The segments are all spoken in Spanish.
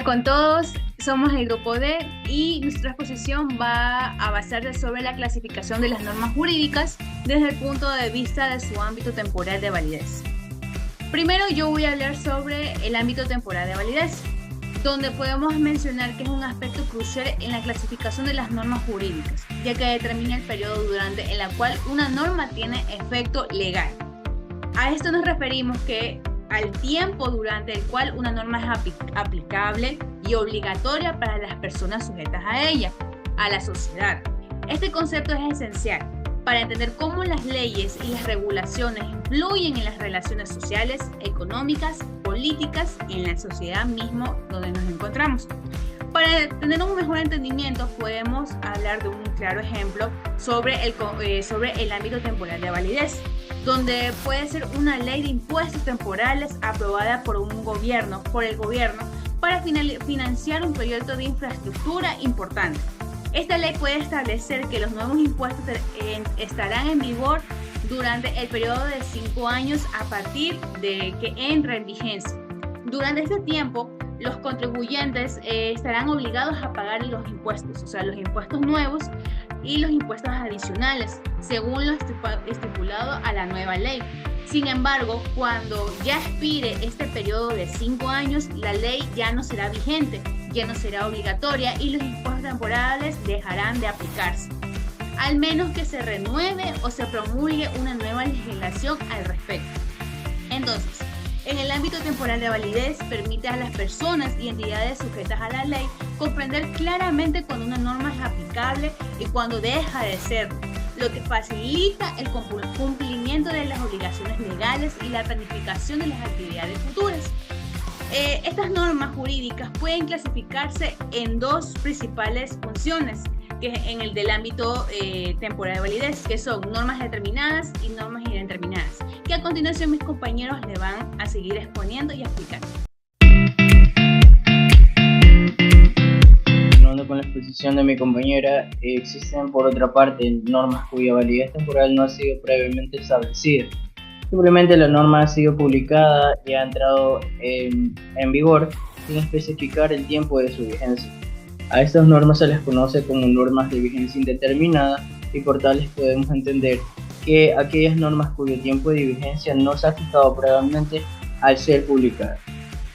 Hola con todos, somos el grupo D y nuestra exposición va a basarse sobre la clasificación de las normas jurídicas desde el punto de vista de su ámbito temporal de validez. Primero yo voy a hablar sobre el ámbito temporal de validez, donde podemos mencionar que es un aspecto crucial en la clasificación de las normas jurídicas, ya que determina el periodo durante el cual una norma tiene efecto legal. A esto nos referimos que al tiempo durante el cual una norma es aplicable y obligatoria para las personas sujetas a ella, a la sociedad. Este concepto es esencial para entender cómo las leyes y las regulaciones influyen en las relaciones sociales, económicas, políticas y en la sociedad misma donde nos encontramos. Para tener un mejor entendimiento podemos hablar de un claro ejemplo sobre el ámbito temporal de validez, donde puede ser una ley de impuestos temporales aprobada por el gobierno para financiar un proyecto de infraestructura importante. Esta ley puede establecer que los nuevos impuestos estarán en vigor durante el periodo de 5 años a partir de que entre en vigencia. Durante este tiempo, los contribuyentes estarán obligados a pagar los impuestos, o sea, los impuestos nuevos y los impuestos adicionales, según lo estipulado a la nueva ley. Sin embargo, cuando ya expire este periodo de 5 años, la ley ya no será vigente, ya no será obligatoria y los impuestos temporales dejarán de aplicarse, al menos que se renueve o se promulgue una nueva legislación al respecto. Entonces, en el ámbito temporal de validez permite a las personas y entidades sujetas a la ley comprender claramente cuando una norma es aplicable y cuando deja de ser, lo que facilita el cumplimiento de las obligaciones legales y la planificación de las actividades futuras. Estas normas jurídicas pueden clasificarse en dos principales funciones, que es en el del ámbito temporal de validez, que son normas determinadas y normas indeterminadas, que a continuación mis compañeros le van a seguir exponiendo y explicando. Continuando con la exposición de mi compañera, existen por otra parte normas cuya validez temporal no ha sido previamente establecida. Simplemente la norma ha sido publicada y ha entrado en vigor sin especificar el tiempo de su vigencia. A estas normas se les conoce como normas de vigencia indeterminada y por tales podemos entender que aquellas normas cuyo tiempo de vigencia no se ha fijado previamente al ser publicada.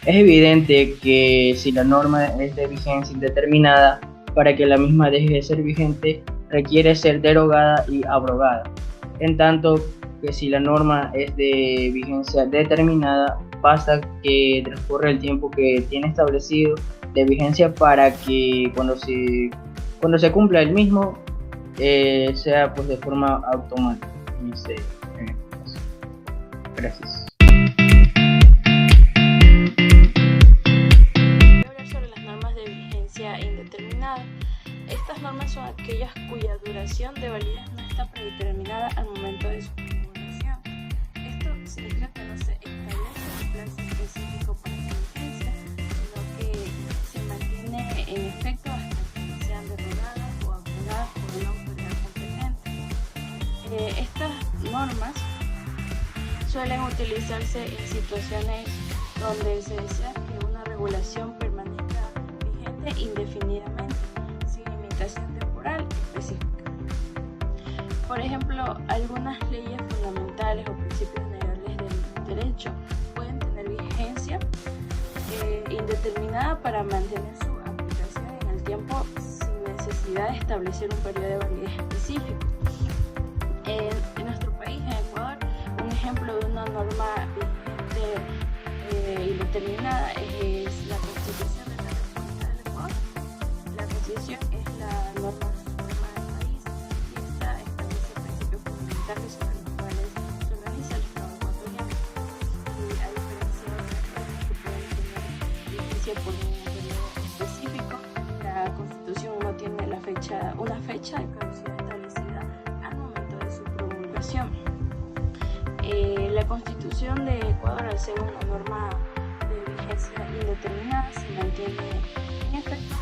Es evidente que si la norma es de vigencia indeterminada, para que la misma deje de ser vigente requiere ser derogada y abrogada, en tanto que si la norma es de vigencia determinada, basta que transcurra el tiempo que tiene establecido de vigencia para que cuando se cumpla el mismo sea pues de forma automática. Gracias. Voy a hablar sobre las normas de vigencia indeterminada. Estas normas son aquellas cuya duración de validez no está predeterminada al momento de su promulgación. Esto significa que no se establece un plazo específico para su vigencia, sino que se mantiene en efecto hasta que sean derogadas o abrogadas por una autoridad competente. Estas normas suelen utilizarse en situaciones donde se desea que una regulación permanezca vigente indefinidamente, sin limitación temporal específica. Por ejemplo, algunas leyes fundamentales o principios generales del derecho pueden tener vigencia indeterminada para mantener su aplicación en el tiempo sin necesidad de establecer un periodo de validez específico. En nuestro país, en Ecuador, un ejemplo de una norma vigente indeterminada es la Constitución de la República del Ecuador. La Constitución es la norma suprema del país y esta establece principios fundamentales sobre los cuales se organiza el Estado ecuatoriano. Y a diferencia de otras normas que pueden tener vigencia por un periodo específico, la Constitución no tiene una fecha de caducidad establecida al momento de su promulgación. La Constitución de Ecuador, al ser una norma de vigencia indeterminada, se mantiene en efecto